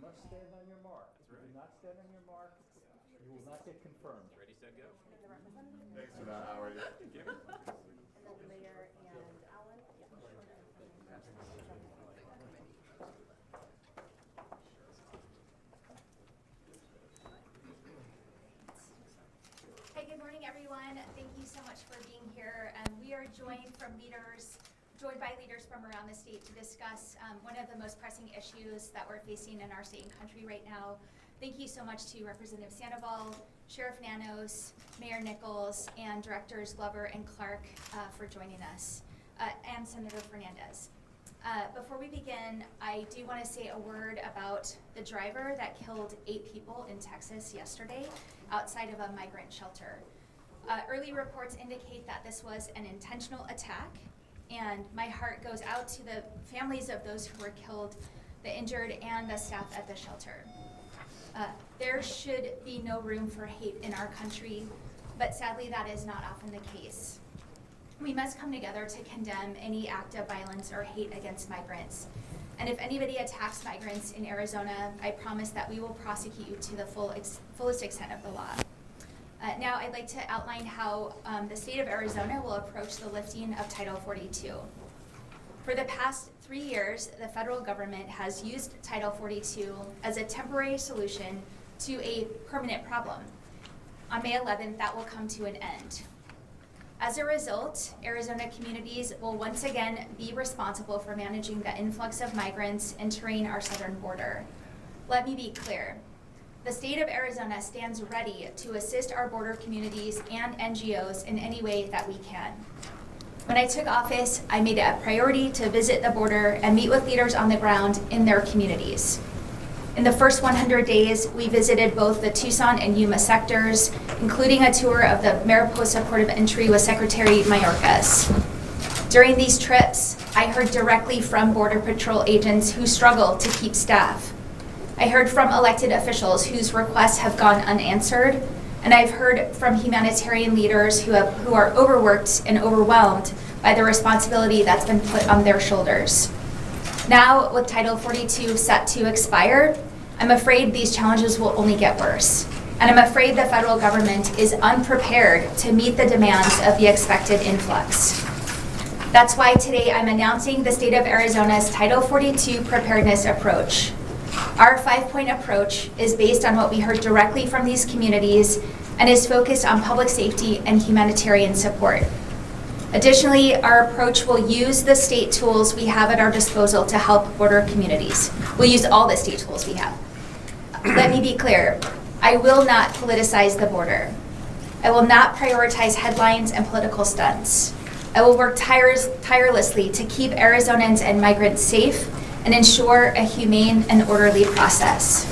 must stand on your mark. If you do not stand on your mark, you will not get confirmed. Ready, set, go. Thanks for that, Howard. Thank you. Mayor and Alan. Hey, good morning, everyone. Thank you so much for being here. We are joined by leaders from around the state to discuss one of the most pressing issues that we're facing in our state and country right now. Thank you so much to Representative Sandoval, Sheriff Nanos, Mayor Nichols, and Directors Glover and Clark for joining us, and Senator Fernandez. Before we begin, I do want to say a word about the driver that killed 8 people in Texas yesterday outside of a migrant shelter. Early reports indicate that this was an intentional attack, and my heart goes out to the families of those who were killed, the injured, and the staff at the shelter. There should be no room for hate in our country, but sadly that is not often the case. We must come together to condemn any act of violence or hate against migrants. And if anybody attacks migrants in Arizona, I promise that we will prosecute you to the fullest extent of the law. Now I'd like to outline how the state of Arizona will approach the lifting of Title 42. For the past 3 years, the federal government has used Title 42 as a temporary solution to a permanent problem. On May 11th, that will come to an end. As a result, Arizona communities will once again be responsible for managing the influx of migrants entering our southern border. Let me be clear. The state of Arizona stands ready to assist our border communities and NGOs in any way that we can. When I took office, I made it a priority to visit the border and meet with leaders on the ground in their communities. In the first 100 days, we visited both the Tucson and Yuma sectors, including a tour of the Mariposa Port of Entry with Secretary Mayorkas. During these trips, I heard directly from Border Patrol agents who struggle to keep staff. I heard from elected officials whose requests have gone unanswered, and I've heard from humanitarian leaders who are overworked and overwhelmed by the responsibility that's been put on their shoulders. Now, with Title 42 set to expire, I'm afraid these challenges will only get worse. And I'm afraid the federal government is unprepared to meet the demands of the expected influx. That's why today I'm announcing the state of Arizona's Title 42 preparedness approach. Our 5-point approach is based on what we heard directly from these communities and is focused on public safety and humanitarian support. Additionally, our approach will use the state tools we have at our disposal to help border communities. We'll use all the state tools we have. Let me be clear, I will not politicize the border. I will not prioritize headlines and political stunts. I will work tirelessly to keep Arizonans and migrants safe and ensure a humane and orderly process.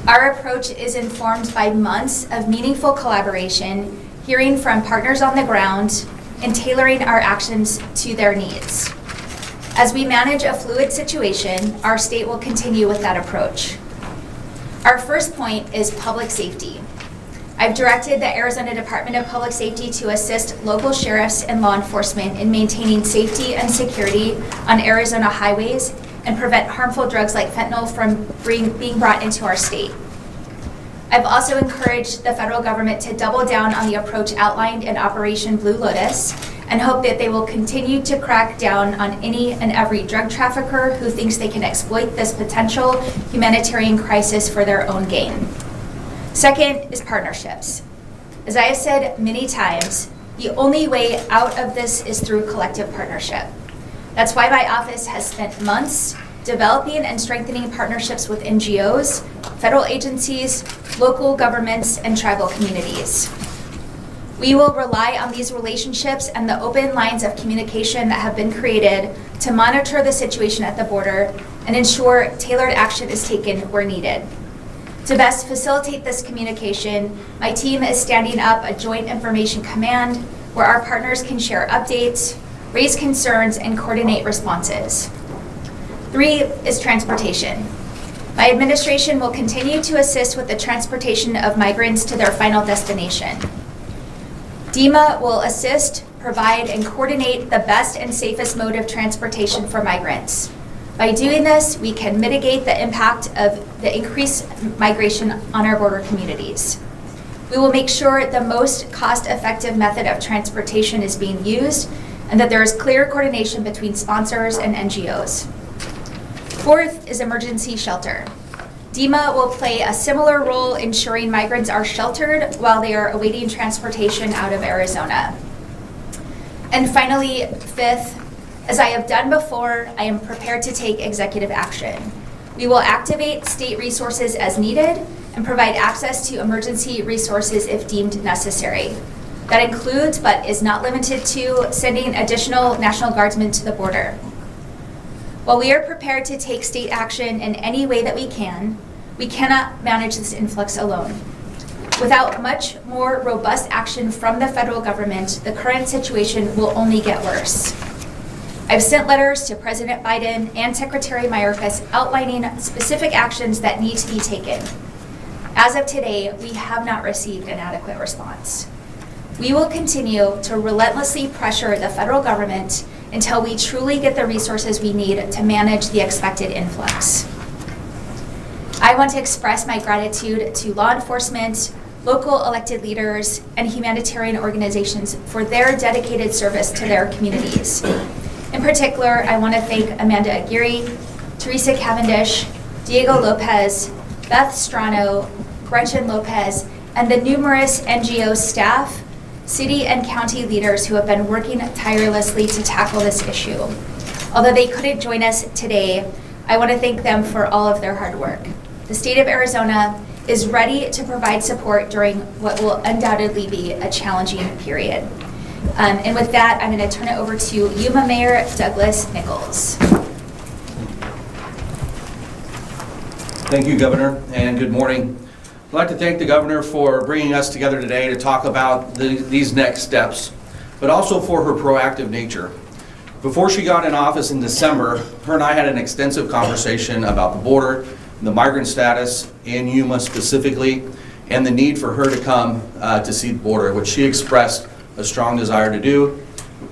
Our approach is informed by months of meaningful collaboration, hearing from partners on the ground, and tailoring our actions to their needs. As we manage a fluid situation, our state will continue with that approach. Our first point is public safety. I've directed the Arizona Department of Public Safety to assist local sheriffs and law enforcement in maintaining safety and security on Arizona highways and prevent harmful drugs like fentanyl from being brought into our state. I've also encouraged the federal government to double down on the approach outlined in Operation Blue Lotus and hope that they will continue to crack down on any and every drug trafficker who thinks they can exploit this potential humanitarian crisis for their own gain. Second is partnerships. As I have said many times, the only way out of this is through collective partnership. That's why my office has spent months developing and strengthening partnerships with NGOs, federal agencies, local governments, and tribal communities. We will rely on these relationships and the open lines of communication that have been created to monitor the situation at the border and ensure tailored action is taken where needed. To best facilitate this communication, my team is standing up a joint information command where our partners can share updates, raise concerns, and coordinate responses. 3 is transportation. My administration will continue to assist with the transportation of migrants to their final destination. DEMA will assist, provide, and coordinate the best and safest mode of transportation for migrants. By doing this, we can mitigate the impact of the increased migration on our border communities. We will make sure the most cost-effective method of transportation is being used and that there is clear coordination between sponsors and NGOs. Fourth is emergency shelter. DEMA will play a similar role ensuring migrants are sheltered while they are awaiting transportation out of Arizona. And finally, fifth, as I have done before, I am prepared to take executive action. We will activate state resources as needed and provide access to emergency resources if deemed necessary. That includes, but is not limited to, sending additional National Guardsmen to the border. While we are prepared to take state action in any way that we cannot manage this influx alone. Without much more robust action from the federal government, the current situation will only get worse. I've sent letters to President Biden and Secretary Mayorkas outlining specific actions that need to be taken. As of today, we have not received an adequate response. We will continue to relentlessly pressure the federal government until we truly get the resources we need to manage the expected influx. I want to express my gratitude to law enforcement, local elected leaders, and humanitarian organizations for their dedicated service to their communities. In particular, I want to thank Amanda Aguirre, Teresa Cavendish, Diego Lopez, Beth Strano, Gretchen Lopez, and the numerous NGO staff, city and county leaders who have been working tirelessly to tackle this issue. Although they couldn't join us today, I want to thank them for all of their hard work. The state of Arizona is ready to provide support during what will undoubtedly be a challenging period. And with that, I'm going to turn it over to Yuma Mayor Douglas Nichols. Thank you, Governor, and good morning. I'd like to thank the Governor for bringing us together today to talk about these next steps, but also for her proactive nature. Before she got in office in December, her and I had an extensive conversation about the border, the migrant status in Yuma specifically, and the need for her to come to see the border, which she expressed a strong desire to do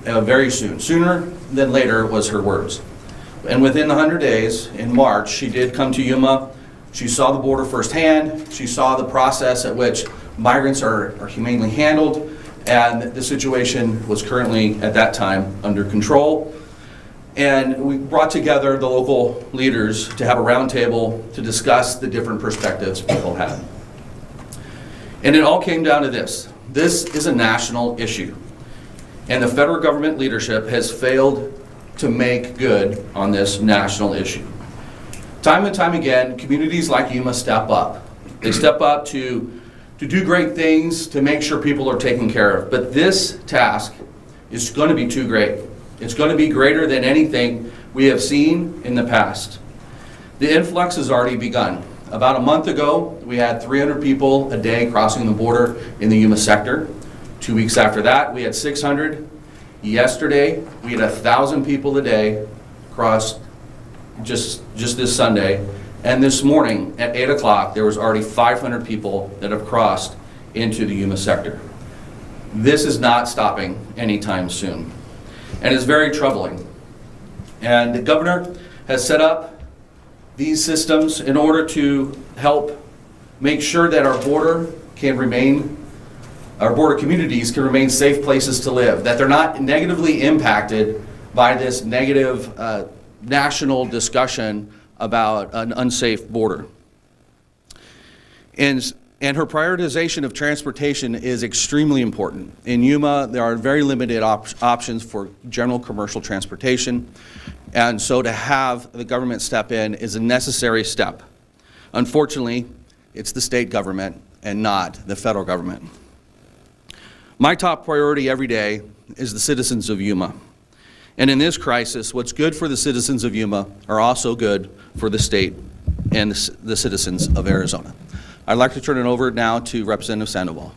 very soon. Sooner than later was her words. And within 100 days, in March, she did come to Yuma. She saw the border firsthand. She saw the process at which migrants are humanely handled, and the situation was currently, at that time, under control. And we brought together the local leaders to have a roundtable to discuss the different perspectives people had. And it all came down to this. This is a national issue, and the federal government leadership has failed to make good on this national issue. Time and time again, communities like Yuma step up. They step up to do great things, to make sure people are taken care of. But this task is going to be too great. It's going to be greater than anything we have seen in the past. The influx has already begun. About a month ago, we had 300 people a day crossing the border in the Yuma sector. 2 weeks after that, we had 600. Yesterday, we had 1,000 people a day cross just this Sunday. And this morning at 8 o'clock, there was already 500 people that have crossed into the Yuma sector. This is not stopping anytime soon. And it's very troubling. And the governor has set up these systems in order to help make sure that our border communities can remain safe places to live, that they're not negatively impacted by this negative national discussion about an unsafe border. And her prioritization of transportation is extremely important. In Yuma, there are very limited options for general commercial transportation, and so to have the government step in is a necessary step. Unfortunately, it's the state government and not the federal government. My top priority every day is the citizens of Yuma. And in this crisis, what's good for the citizens of Yuma are also good for the state and the citizens of Arizona. I'd like to turn it over now to Representative Sandoval.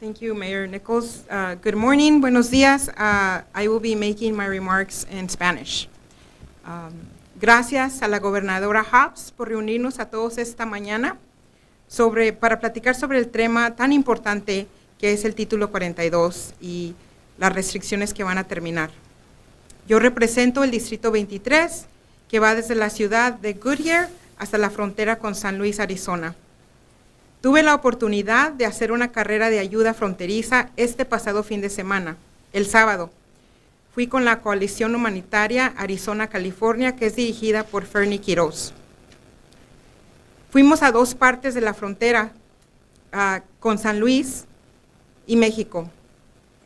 Thank you, Mayor Nichols. Good morning, buenos días. I will be making my remarks in Spanish. Gracias a la gobernadora Hobbs por reunirnos a todos esta mañana para platicar sobre el tema tan importante que es el título 42 y las restricciones que van a terminar. Yo represento el Distrito 23, que va desde la ciudad de Goodyear hasta la frontera con San Luis, Arizona. Tuve la oportunidad de hacer una carrera de ayuda fronteriza este pasado fin de semana, el sábado. Fui con la coalición humanitaria Arizona-California, que es dirigida por Fernie Quiroz. Fuimos a dos partes de la frontera, con San Luis y México.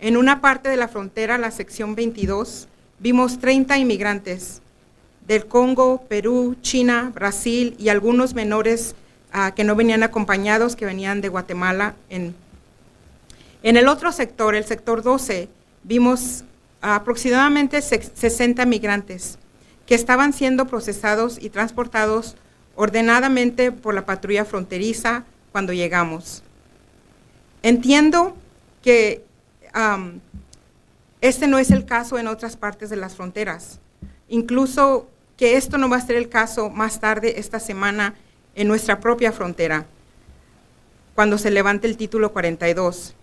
En una parte de la frontera, la sección 22, vimos 30 inmigrantes del Congo, Perú, China, Brasil y algunos menores que no venían acompañados, que venían de Guatemala. En el otro sector, el sector 12, vimos aproximadamente 60 migrantes que estaban siendo procesados y transportados ordenadamente por la patrulla fronteriza cuando llegamos. Entiendo que este no es el caso en otras partes de las fronteras, incluso que esto no va a ser el caso más tarde esta semana en nuestra propia frontera, cuando se levante el título 42.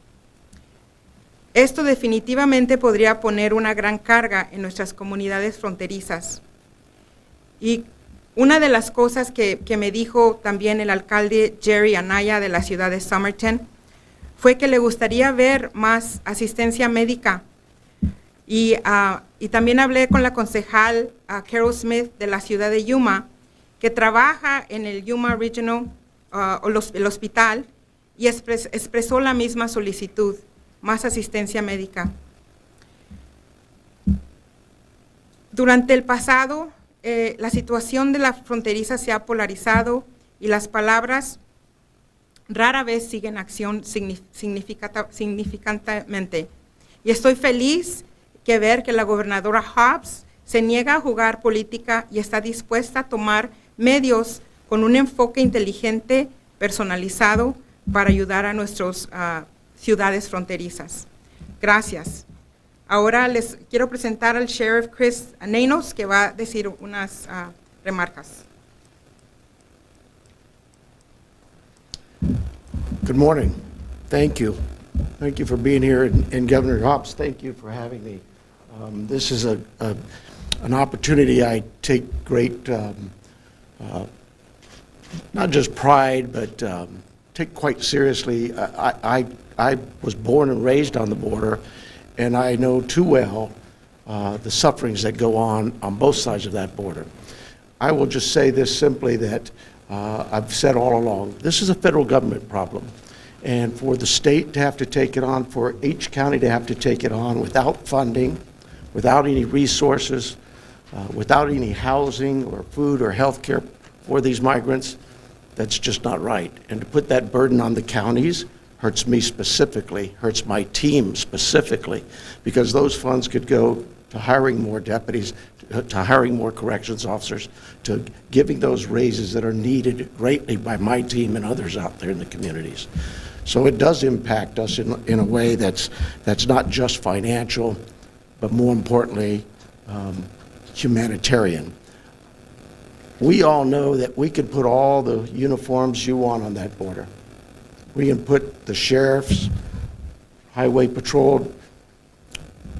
Esto definitivamente podría poner una gran carga en nuestras comunidades fronterizas. Y una de las cosas que me dijo también el alcalde Jerry Anaya de la ciudad de Somerton fue que le gustaría ver más asistencia médica. Y también hablé con la concejal Carol Smith de la ciudad de Yuma, que trabaja en el Yuma Regional, el hospital, y expresó la misma solicitud, más asistencia médica. Durante el pasado, la situación de la fronteriza se ha polarizado y las palabras rara vez siguen acción significativamente. Y estoy feliz de ver que la gobernadora Hobbs se niega a jugar política y está dispuesta a tomar medios con un enfoque inteligente, personalizado, para ayudar a nuestras ciudades fronterizas. Gracias. Ahora les quiero presentar al Sheriff Chris Nanos, que va a decir unas remarcas. Good morning. Thank you. Thank you for being here, and Governor Hobbs, thank you for having me. This is an opportunity I take great, not just pride, but take quite seriously. I was born and raised on the border, and I know too well the sufferings that go on both sides of that border. I will just say this simply, that I've said all along, this is a federal government problem. And for the state to have to take it on, for each county to have to take it on without funding, without any resources, without any housing or food or health care for these migrants, that's just not right. And to put that burden on the counties hurts me specifically, hurts my team specifically, because those funds could go to hiring more deputies, to hiring more corrections officers, to giving those raises that are needed greatly by my team and others out there in the communities. So it does impact us in a way that's not just financial, but more importantly, humanitarian. We all know that we could put all the uniforms you want on that border. We can put the sheriffs, highway patrol,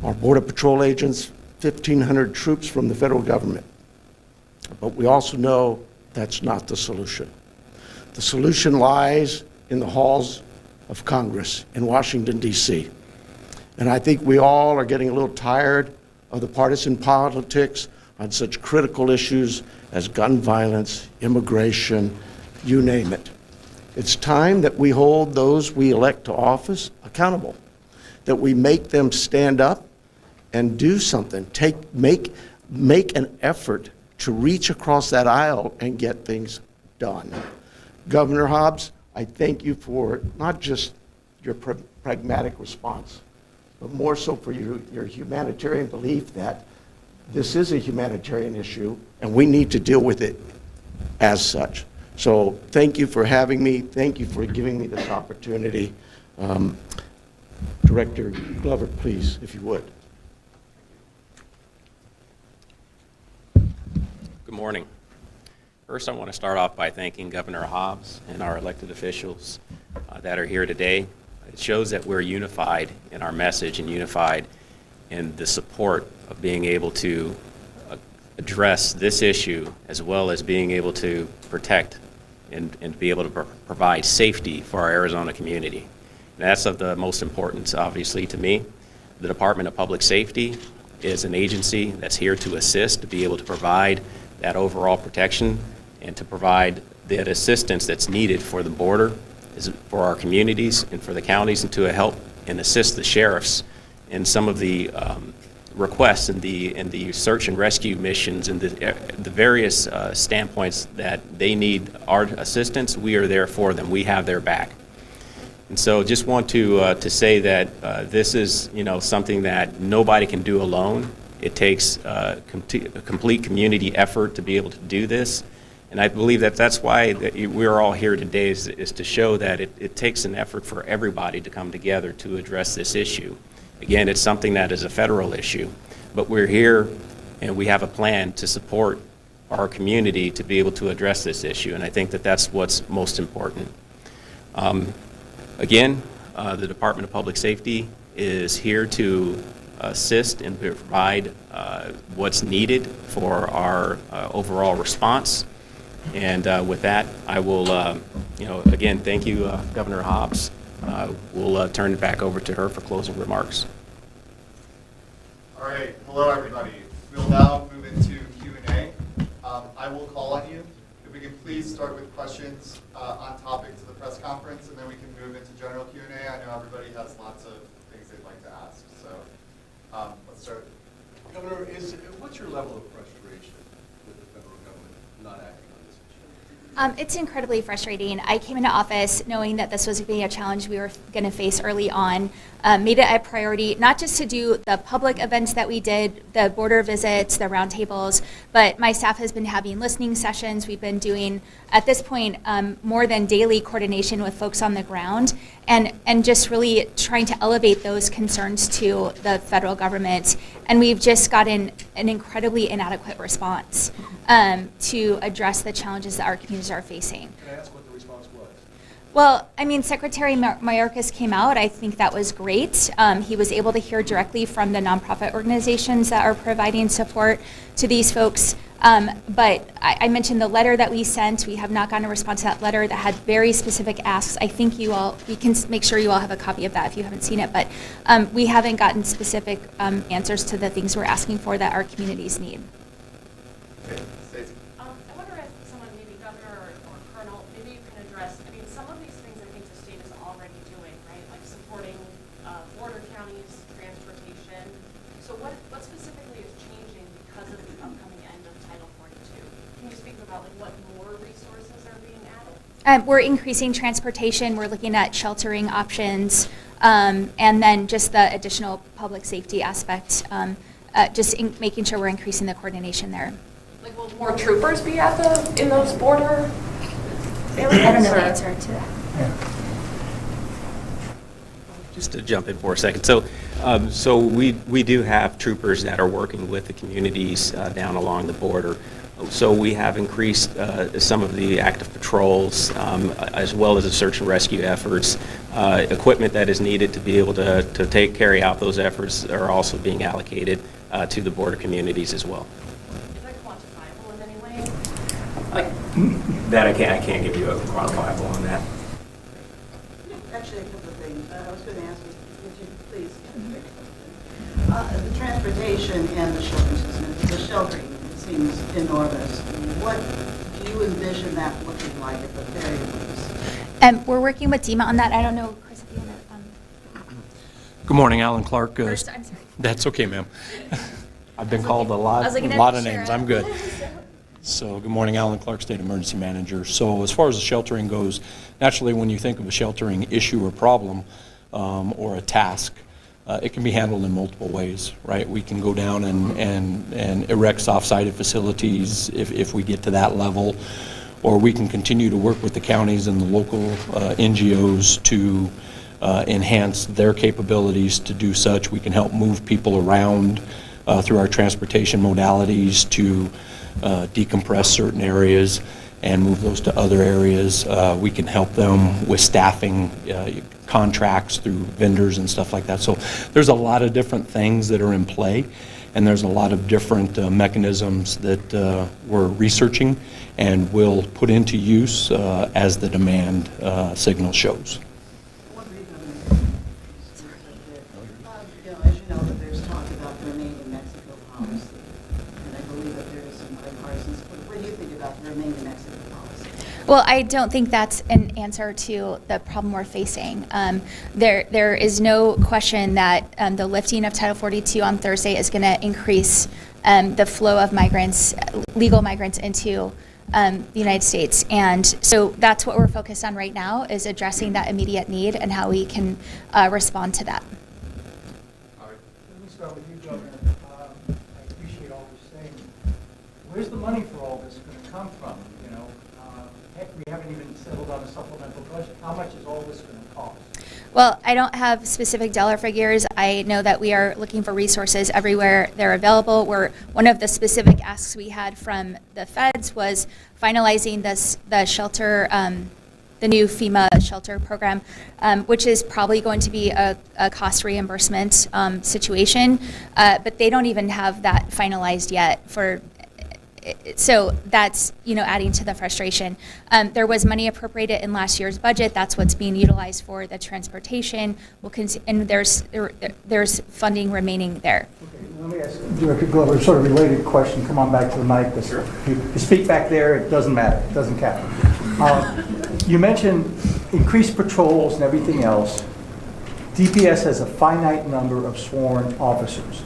our border patrol agents, 1,500 troops from the federal government. But we also know that's not the solution. The solution lies in the halls of Congress in Washington, D.C. And I think we all are getting a little tired of the partisan politics on such critical issues as gun violence, immigration, you name it. It's time that we hold those we elect to office accountable, that we make them stand up and do something, make an effort to reach across that aisle and get things done. Governor Hobbs, I thank you for not just your pragmatic response, but more so for your humanitarian belief that this is a humanitarian issue and we need to deal with it as such. So thank you for having me. Thank you for giving me this opportunity. Director Glover, please, if you would. Good morning. First, I want to start off by thanking Governor Hobbs and our elected officials that are here today. It shows that we're unified in our message and unified and the support of being able to address this issue, as well as being able to protect and be able to provide safety for our Arizona community. And that's of the most importance, obviously, to me. The Department of Public Safety is an agency that's here to assist, to be able to provide that overall protection and to provide that assistance that's needed for the border, for our communities and for the counties, and to help and assist the sheriffs in some of the requests and the search and rescue missions and the various standpoints that they need our assistance. We are there for them. We have their back. And so just want to say that this is, something that nobody can do alone. It takes a complete community effort to be able to do this. And I believe that that's why we're all here today is to show that it takes an effort for everybody to come together to address this issue. Again, it's something that is a federal issue, but we're here and we have a plan to support our community to be able to address this issue, and I think that that's what's most important. Again, the Department of Public Safety is here to assist and provide what's needed for our overall response. And with that, I will, again, thank you, Governor Hobbs. We'll turn it back over to her for closing remarks. All right, hello everybody. We'll now move into Q&A. I will call on you. If we can please start with questions on topic to the press conference, and then we can move into general Q&A. I know everybody has lots of things they'd like to ask, so let's start. Governor, what's your level of frustration with the federal government not acting on this issue? It's incredibly frustrating. I came into office knowing that this was going to be a challenge we were going to face early on. Made it a priority, not just to do the public events that we did, the border visits, the roundtables, but my staff has been having listening sessions. We've been doing, at this point, more than daily coordination with folks on the ground, and just really trying to elevate those concerns to the federal government. And we've just gotten an incredibly inadequate response to address the challenges that our communities are facing. Can I ask what the response was? Well, I mean, Secretary Mayorkas came out. I think that was great. He was able to hear directly from the nonprofit organizations that are providing support to these folks. But I mentioned the letter that we sent. We have not gotten a response to that letter that had very specific asks. I think we can make sure you all have a copy of that if you haven't seen it. But we haven't gotten specific answers to the things we're asking for that our communities need. Okay, Stacey. I wonder if someone, maybe Governor or Colonel, maybe you can address, I mean, some of these things I think the state is already doing, right? Like supporting border counties, transportation. So what specifically is changing because of the upcoming end of Title 42? Can you speak about like what more resources are being added? We're increasing transportation. We're looking at sheltering options, and then just the additional public safety aspect, making sure we're increasing the coordination there. Like will more troopers be in those border areas? I don't know the or- answer to that. Just to jump in for a second. So we do have troopers that are working with the communities down along the border. So we have increased some of the active patrols, as well as the search and rescue efforts. Equipment that is needed to be able to carry out those efforts are also being allocated to the border communities as well. Is that quantifiable in any way? That I can't give you a quantifiable on that. Actually, a couple of things. I was going to ask you, would you please the transportation and the shelter system. The sheltering seems enormous. What do you envision that looking like at the very least? We're working with DEMA on that. I don't know, Chris, if you want to. Good morning, Alan Clark. First, I'm sorry. That's okay, ma'am. I've been called a lot I was looking at of the names. sheriff. I'm good. So, good morning, Alan Clark, State Emergency Manager. So, as far as the sheltering goes, naturally, when you think of a sheltering issue or problem or a task, it can be handled in multiple ways, right? We can go down and erect soft-sided facilities if we get to that level, or we can continue to work with the counties and the local NGOs to enhance their capabilities to do such. We can help move people around through our transportation modalities to decompress certain areas and move those to other areas. We can help them with staffing, contracts through vendors and stuff like that. So there's a lot of different things that are in play, and there's a lot of different mechanisms that we're researching and will put into use as the demand signal shows. One reason I'm going to as you know, that there's talk about the Remain in Mexico policy, and I believe that there is some bipartisan support. What do you think about the Remain in Mexico policy? Well, I don't think that's an answer to the problem we're facing. There is no question that the lifting of Title 42 on Thursday is going to increase the flow of migrants, legal migrants into the United States. And so that's what we're focused on right now, is addressing that immediate need and how we can respond to that. Let me start with you, Governor. I appreciate all you're saying. Where's the money for all this going to come from? You know, heck, we haven't even settled on a supplemental budget. How much is all this going to cost? Well, I don't have specific dollar figures. I know that we are looking for resources everywhere they're available. One of the specific asks we had from the feds was finalizing the shelter, the new FEMA shelter program, which is probably going to be a cost reimbursement situation, but they don't even have that finalized yet so that's, adding to the frustration. There was money appropriated in last year's budget. That's what's being utilized for the transportation. And there's funding remaining there. Okay, let me ask Director Glover, sort of related question. Come on back to the mic. Sure. You speak back there, it doesn't matter. It doesn't count. You mentioned increased patrols and everything else. DPS has a finite number of sworn officers.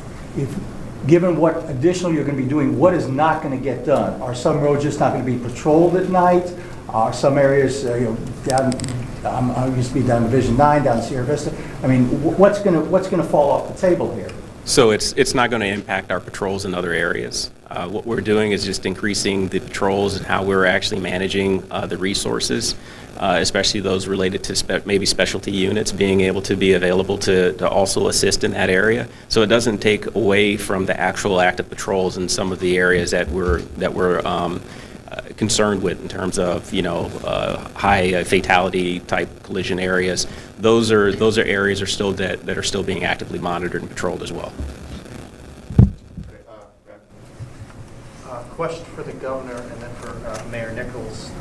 Given what additional you're going to be doing, what is not going to get done? Are some roads just not going to be patrolled at night? Are some areas, down, I used to be down Division 9, down Sierra Vista. I mean, what's going to fall off the table here? So it's not going to impact our patrols in other areas. What we're doing is just increasing the patrols and how we're actually managing the resources, especially those related to maybe specialty units being able to be available to also assist in that area. So it doesn't take away from the actual active patrols in some of the areas that we're concerned with in terms of high fatality type collision areas. Those are areas that are still being actively monitored and patrolled as well. Question for the governor and then for Mayor Nichols.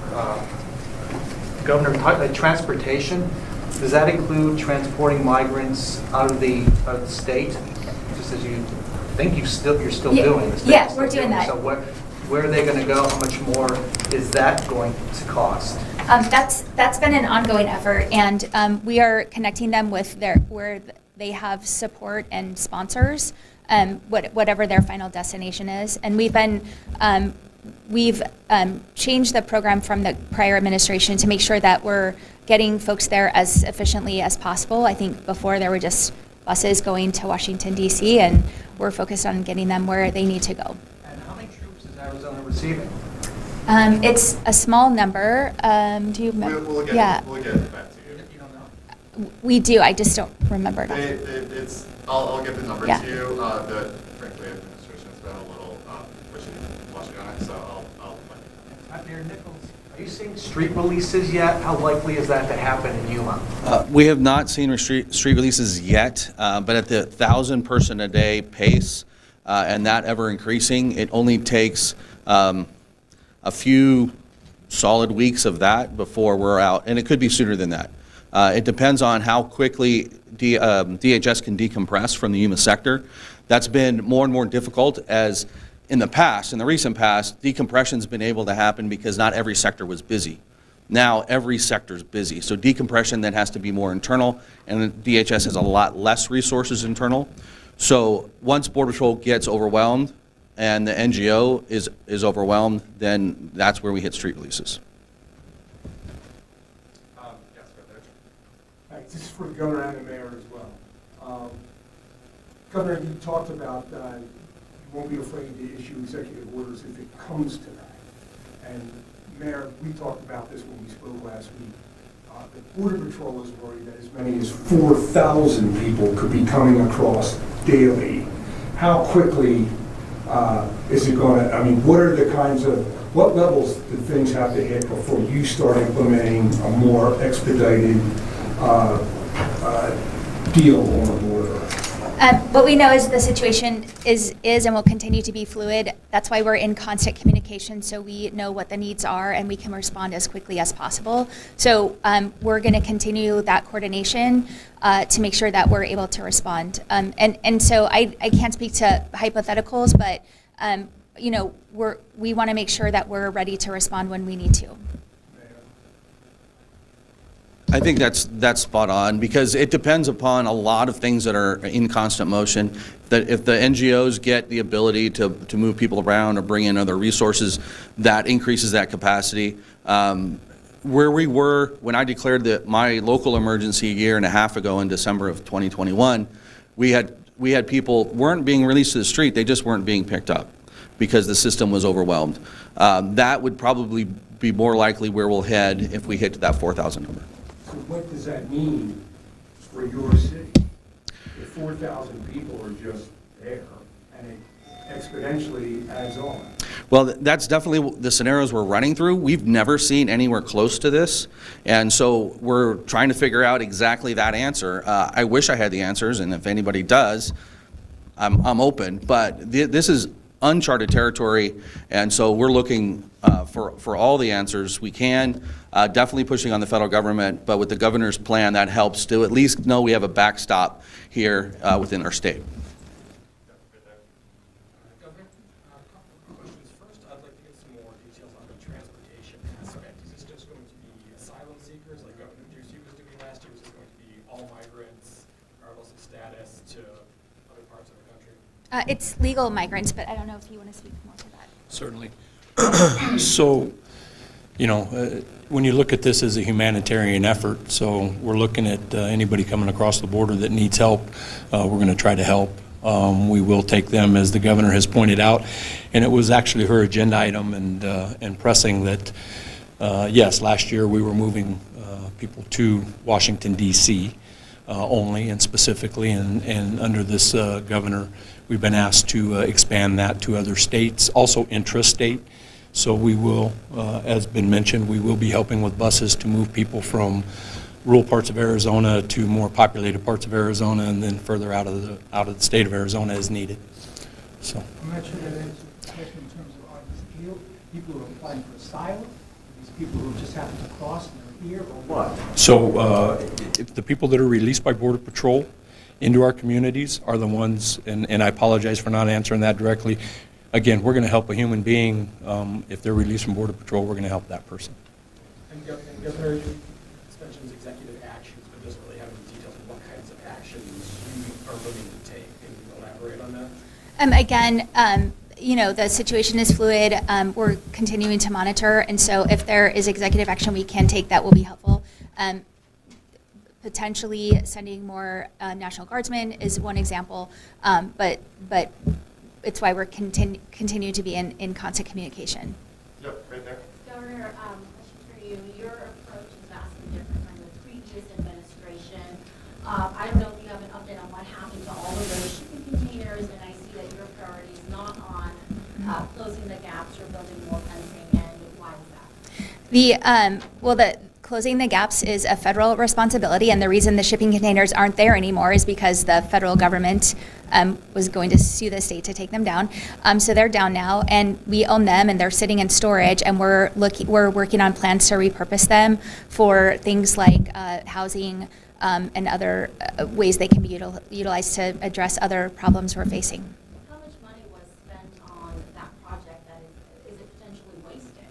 Governor, transportation, does that include transporting migrants out of the state? Just as you think you're still doing this. Yeah, we're doing that. So where are they going to go? How much more is that going to cost? That's been an ongoing effort, and we are connecting them with where they have support and sponsors, whatever their final destination is. And we've changed the program from the prior administration to make sure that we're getting folks there as efficiently as possible. I think before there were just buses going to Washington, D.C., and we're focused on getting them where they need to go. And how many troops is Arizona receiving? It's a small number. Do you remember? We'll get Yeah. we'll get it back to you. You don't know. We do. I just don't remember it. I'll get the number Yeah. to you. The frankly, administration has been a little wishy-washy on it, so I'll let you know. Mayor Nichols, are you seeing street releases yet? How likely is that to happen in Yuma? We have not seen street releases yet, but at the 1,000 person a day pace, and that ever increasing, it only takes a few solid weeks of that before we're out, and it could be sooner than that. It depends on how quickly DHS can decompress from the Yuma sector. That's been more and more difficult as in the recent past, decompression's been able to happen because not every sector was busy. Now every sector's busy, so decompression then has to be more internal, and DHS has a lot less resources internal. So once Border Patrol gets overwhelmed and the NGO is overwhelmed, then that's where we hit street releases. Yes, right there. Right, this is for the governor and the mayor as well. Governor, you talked about you won't be afraid to issue executive orders if it comes to that. And Mayor, we talked about this when we spoke last week. The Border Patrol is worried that as many as 4,000 people could be coming across daily. How quickly is it going to, what levels do things have to hit before you start implementing a more expedited deal on the border? What we know is the situation is and will continue to be fluid. That's why we're in constant communication, so we know what the needs are and we can respond as quickly as possible. So we're going to continue that coordination to make sure that we're able to respond. And so I can't speak to hypotheticals, but you know, we want to make sure that we're ready to respond when we need to. I think that's spot on, because it depends upon a lot of things that are in constant motion. That if the NGOs get the ability to move people around or bring in other resources, that increases that capacity. Where we were when I declared my local emergency a year and a half ago in December of 2021, we had people weren't being released to the street, they just weren't being picked up because the system was overwhelmed. That would probably be more likely where we'll head if we hit that 4,000 number. So what does that mean for your city? If 4,000 people are just there and it exponentially adds on? Well, that's definitely the scenarios we're running through. We've never seen anywhere close to this, and so we're trying to figure out exactly that answer. I wish I had the answers, and if anybody does, I'm open, but this is uncharted territory, and so we're looking for all the answers we can, definitely pushing on the federal government, but with the governor's plan, that helps to at least know we have a backstop here within our state. Governor, a couple of questions. First, I'd like to get some more details on the transportation aspect. Is this just going to be asylum seekers like Governor Ducey was doing last year? Is this going to be all migrants, regardless of status, to other parts of the country? It's legal migrants, but I don't know if you want to speak more to that. Certainly. So, you know, when you look at this as a humanitarian effort, so we're looking at anybody coming across the border that needs help, we're going to try to help. We will take them, as the governor has pointed out, and it was actually her agenda item and pressing that, yes, last year we were moving people to Washington, D.C. Only and specifically, and under this governor, we've been asked to expand that to other states, also intrastate. So we will, as been mentioned, we will be helping with buses to move people from rural parts of Arizona to more populated parts of Arizona, and then further out of the state of Arizona as needed. So. I'm not sure that answers the question in terms of are these people who are applying for asylum, these people who just happen to cross and are here, or what? So if the people that are released by Border Patrol into our communities are the ones, and I apologize for not answering that directly. Again, we're going to help a human being. If they're released from Border Patrol, we're going to help that person. And Governor, you mentioned executive actions, but doesn't really have any details of what kinds of actions you are willing to take. Can you elaborate on that? Again, you know, the situation is fluid. We're continuing to monitor, and so if there is executive action we can take, that will be helpful. Potentially sending more National Guardsmen is one example, but it's why we're continuing to be in constant communication. Yep, right there. Governor, question for you. Your approach is vastly different from the previous administration. I don't know if you have an update on what happened to all of those shipping containers, and I see that your priority is not on closing the gaps or building more fencing, and why is that? Closing the gaps is a federal responsibility, and the reason the shipping containers aren't there anymore is because the federal government was going to sue the state to take them down. So they're down now, and we own them, and they're sitting in storage, and we're working on plans to repurpose them for things like housing and other ways they can be utilized to address other problems we're facing. How much money was spent on that project that is it potentially wasted?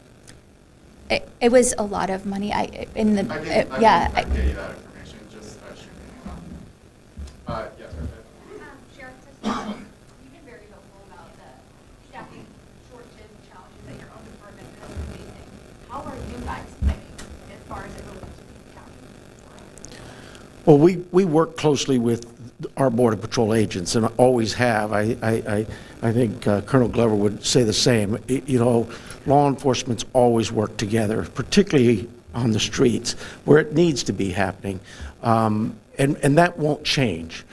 It was a lot of money. I can get you that information, just shooting it out. Yes, Sheriff, you've been very vocal about the staffing shortages and challenges that your own department is facing. How are you guys fighting as far as it relates to the county? Well, we work closely with our Border Patrol agents and always have. I think Colonel Glover would say the same. You know, law enforcement's always worked together, particularly on the streets where it needs to be happening, and that won't change.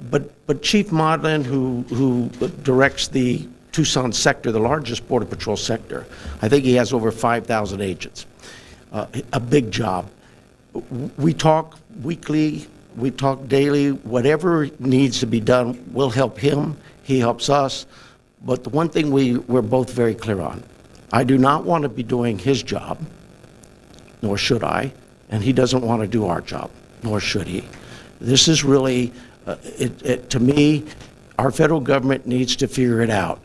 But Chief Modlin, who directs the Tucson sector, the largest Border Patrol sector, I think he has over 5,000 agents. A big job. We talk weekly We talk daily. Whatever needs to be done, we'll help him. He helps us. But the one thing we're both very clear on, I do not want to be doing his job, nor should I, and he doesn't want to do our job, nor should he. This is really, to me, our federal government needs to figure it out.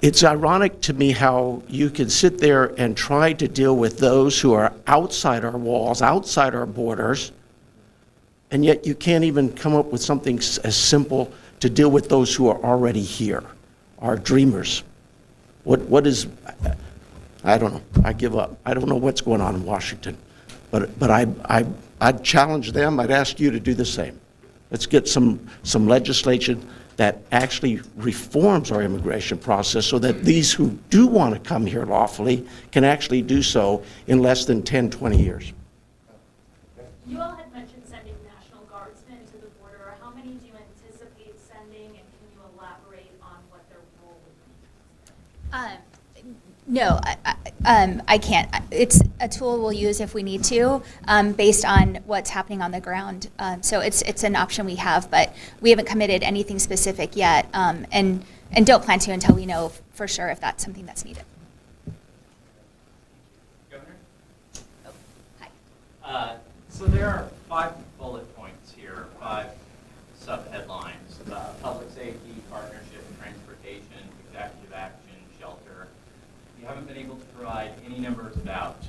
It's ironic to me how you can sit there and try to deal with those who are outside our walls, outside our borders, and yet you can't even come up with something as simple to deal with those who are already here, our dreamers. What is, I don't know, I give up. I don't know what's going on in Washington, but I'd challenge them, I'd ask you to do the same. Let's get some legislation that actually reforms our immigration process so that these who do want to come here lawfully can actually do so in less than 10, 20 years. You all had mentioned sending National Guardsmen to the border. How many do you anticipate sending, and can you elaborate on what their role would be? No, I can't. It's a tool we'll use if we need to, based on what's happening on the ground. So it's an option we have, but we haven't committed anything specific yet, and don't plan to until we know for sure if that's something that's needed. Governor? Oh, hi. So there are 5 bullet points here, 5 sub-headlines: public safety, partnership, transportation, executive action, shelter. You haven't been able to provide any numbers about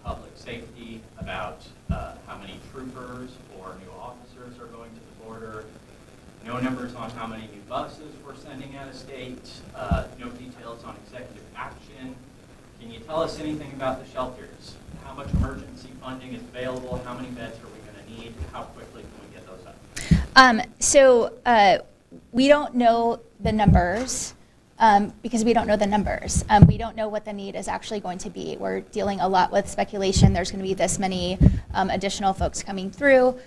public safety, about how many troopers or new officers are going to the border, no numbers on how many new buses we're sending out of state, no details on executive action. Can you tell us anything about the shelters? How much emergency funding is available? How many beds are we going to need? How quickly can we get those up? So we don't know the numbers. Because we don't know the numbers. We don't know what the need is actually going to be. We're dealing a lot with speculation. There's going to be this many additional folks coming through.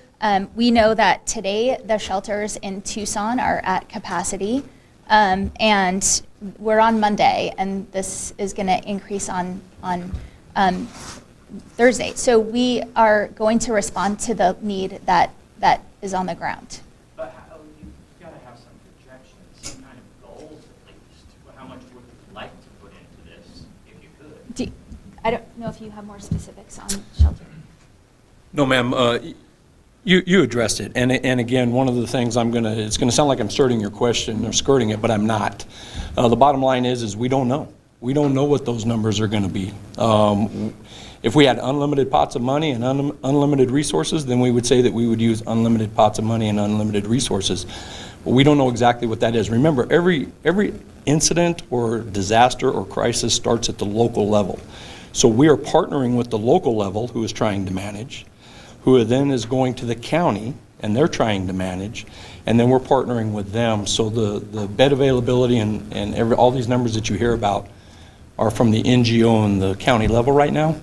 We know that today the shelters in Tucson are at capacity, and we're on Monday, and this is going to increase on Thursday. So we are going to respond to the need that is on the ground. But you've got to have some projections, some kind of goals at least. How much would you like to put into this if you could? I don't know if you have more specifics on shelter. No, ma'am. You addressed it, and again, one of the things it's going to sound like I'm skirting your question or skirting it, but I'm not. The bottom line is we don't know. We don't know what those numbers are going to be. If we had unlimited pots of money and unlimited resources, then we would say that we would use unlimited pots of money and unlimited resources. But we don't know exactly what that is. Remember, every incident or disaster or crisis starts at the local level. So we are partnering with the local level, who is trying to manage, who then is going to the county, and they're trying to manage, and then we're partnering with them. So the bed availability and all these numbers that you hear about are from the NGO and the county level right now,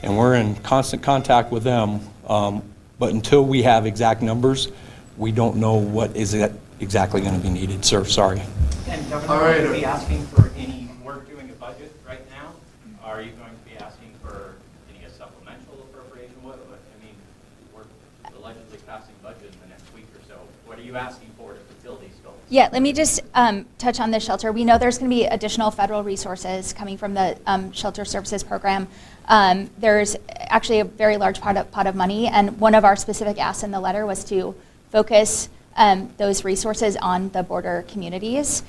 and we're in constant contact with them. But until we have exact numbers, we don't know what is exactly going to be needed, sir. Sorry. And Governor, are you going to be asking for any, we're doing a budget right now. Are you going to be asking for any supplemental appropriation? I mean, we're allegedly passing budget in the next week or so. What are you asking for to fulfill these goals? Yeah, let me just touch on the shelter. We know there's going to be additional federal resources coming from the Shelter Services Program. There's actually a very large pot of money, and one of our specific asks in the letter was to focus those resources on the border communities.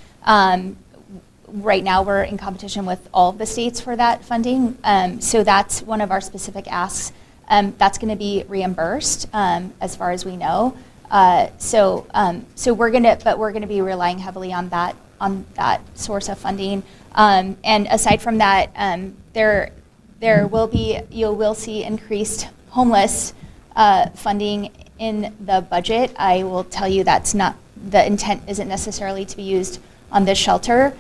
Right now, we're in competition with all of the states for that funding, so that's one of our specific asks. That's going to be reimbursed, as far as we know. So we're gonna be relying heavily on that source of funding. And aside from that, you will see increased homeless funding in the budget. I will tell you that's not, the intent isn't necessarily to be used on this shelter.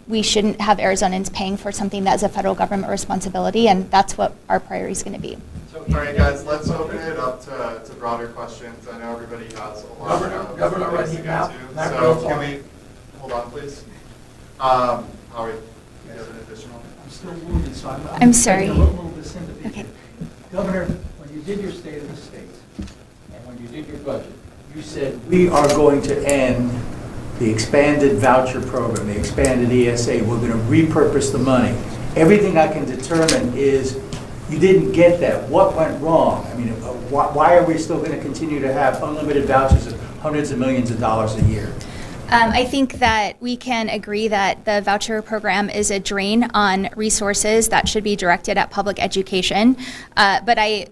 We shouldn't have Arizonans paying for something that's a federal government responsibility, and that's what our priority is going to be. All right, guys, let's open it up to broader questions. I know everybody has a lot of Governor, things to now, get to. not So real can we, hold on, please. Howie, you have an additional? I'm still wounded, so I'm sorry. taking a little disinterested. Okay. Governor, when when you did your State of the State, and when you did your budget, you said, we are going to end the expanded voucher program, the expanded ESA. We're going to repurpose the money. Everything I can determine is you didn't get that. What went wrong? I mean, why are we still going to continue to have unlimited vouchers of hundreds of millions of dollars a year? I think that we can agree that the voucher program is a drain on resources that should be directed at public education. But I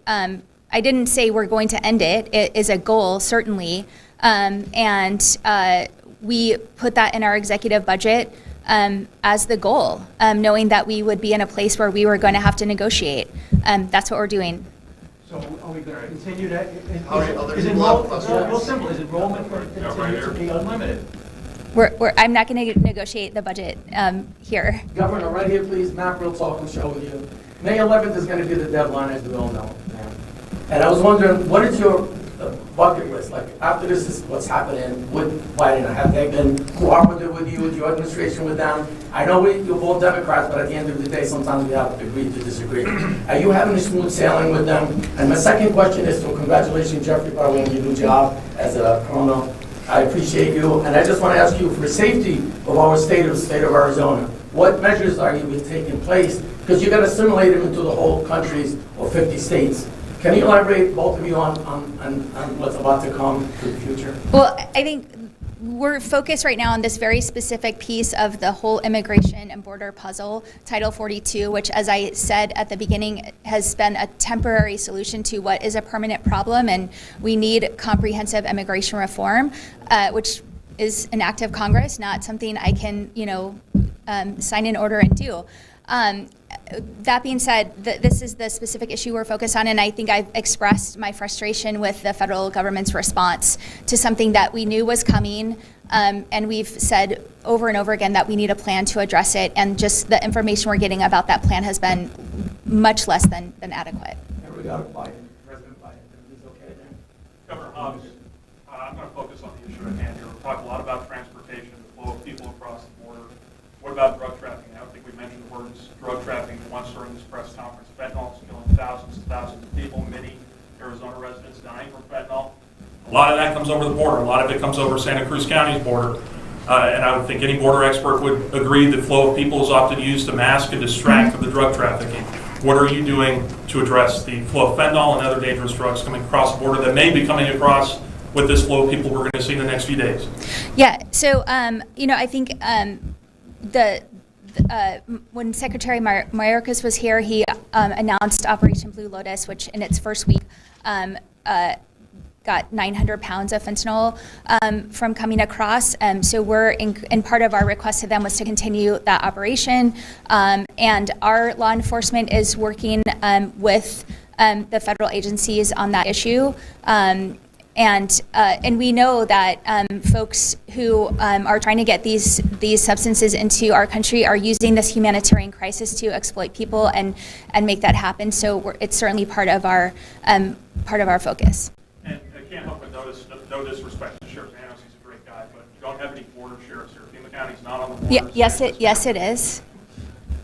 didn't say we're going to end it. It is a goal, certainly. We put that in our executive budget as the goal, knowing that we would be in a place where we were going to have to negotiate. That's what we're doing. So are we going to continue that? Others will have questions. Real simple, is enrollment going to continue to be unlimited? I'm not going to negotiate the budget here. Governor, right here, please. Matt, real talk and show with you. May 11th is going to be the deadline, as we all know. And I was wondering, what is your bucket list? Like, after this is what's happening with Biden, have they been cooperative with you, with your administration, with them? I know you're both Democrats, but at the end of the day, sometimes we have to agree to disagree. Are you having a smooth sailing with them? And my second question is, so congratulations, Jeffrey, probably on your new job as a colonel. I appreciate you, and I just want to ask you, for the safety of our state, of the state of Arizona, what measures are you taking place? Because you're going to assimilate them into the whole countries or 50 states. Can you elaborate, both of you, on what's about to come to the future? Well, I think we're focused right now on this very specific piece of the whole immigration and border puzzle, Title 42, which, as I said at the beginning, has been a temporary solution to what is a permanent problem, and we need comprehensive immigration reform, which is an act of Congress, not something I can, sign an order and do. That being said, this is the specific issue we're focused on, and I think I've expressed my frustration with the federal government's response to something that we knew was coming, and we've said over and over again that we need a plan to address it, and just the information we're getting about that plan has been much less than adequate. Here we go, Biden, President Biden. Is okay then? Governor Hobbs, I'm going to focus on the issue at hand here. We've talked a lot about transportation, the flow of people across the border. What about drug trafficking? I don't think we mentioned the words drug trafficking once during this press conference. Fentanyl is killing thousands and thousands of people, many Arizona residents dying from fentanyl. A lot of that comes over the border. A lot of it comes over Santa Cruz County's border. And I would think any border expert would agree that flow of people is often used to mask and distract from the drug trafficking. What are you doing to address the flow of fentanyl and other dangerous drugs coming across the border that may be coming across with this flow of people we're going to see in the next few days? Yeah, so, I think when Secretary Mayorkas was here, he announced Operation Blue Lotus, which in its first week got 900 pounds of fentanyl from coming across. So we're in part of our request to them was to continue that operation. And our law enforcement is working with the federal agencies on that issue. And we know that folks who are trying to get these substances into our country are using this humanitarian crisis to exploit people and make that happen. So it's certainly part of our focus. And I can't help but notice, no disrespect to Sheriff Nanos, he's a great guy, but you don't have any border sheriffs here. Pima County's not on the border. Yes, it is.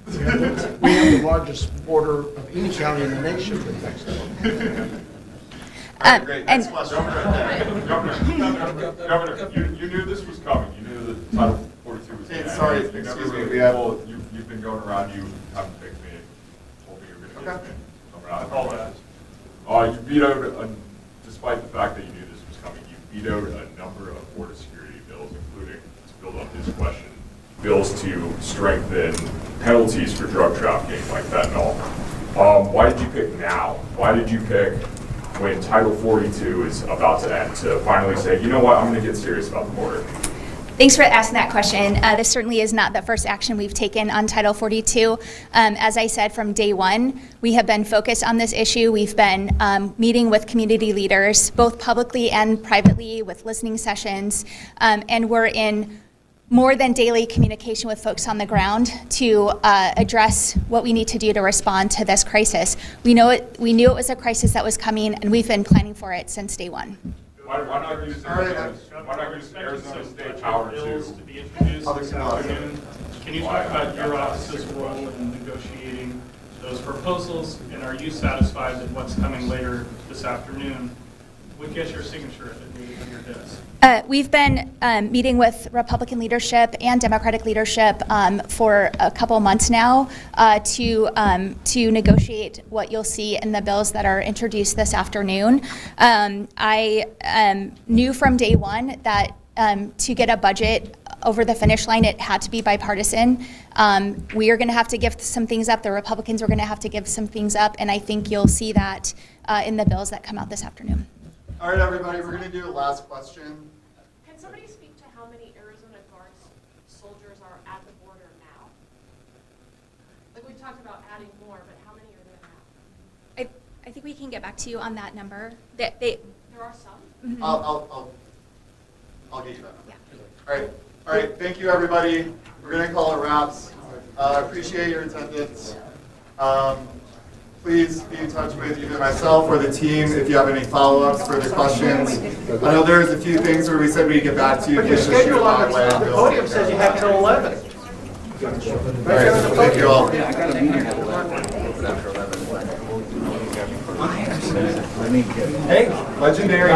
We have the largest border of any county in the nation with Mexico. All right, great. Next and- question. Governor, you knew this was coming. You knew that Title 42 was Hey, going to sorry, happen. excuse me, we have- Well, you've been going around, you haven't picked me, told me you were going to Okay. pick me. I apologize. You vetoed, despite the fact that you knew this was coming, you vetoed a number of border security bills, including, to build up this question, bills to strengthen penalties for drug trafficking like fentanyl. Why did you pick now? Why did you pick when Title 42 is about to end to finally say, you know what, I'm going to get serious about the border? Thanks for asking that question. This certainly is not the first action we've taken on Title 42. As I said, from day one, we have been focused on this issue. We've been meeting with community leaders, both publicly and privately, with listening sessions, and we're in more than daily communication with folks on the ground to address what we need to do to respond to this crisis. We knew it was a crisis that was coming, and we've been planning for it since day one. Why not use Arizona State power Bills to? to be introduced Public this knowledge. afternoon. Can you talk about your office's role in negotiating those proposals, and are you satisfied that what's coming later this afternoon would get your signature if it needed on your desk? We've been meeting with Republican leadership and Democratic leadership for a couple months now to negotiate what you'll see in the bills that are introduced this afternoon. I knew from day one that to get a budget over the finish line, it had to be bipartisan. We are going to have to give some things up. The Republicans are going to have to give some things up, and I think you'll see that in the bills that come out this afternoon. All right, everybody, we're going to do a last question. Can somebody speak to how many Arizona Guard soldiers are at the border now? Like, we talked about adding more, but how many are there now? I think we can get back to you on that number. There are some? Mhm. I'll get you that number. All right, thank you, everybody. We're going to call it wraps. Appreciate your attendance. Please be in touch with either myself or the team if you have any follow-ups, further questions. I know there's a few things where we said we'd get back to you. But your schedule on the podium says you have till 11. All right, thank you all. Hey, Legendary.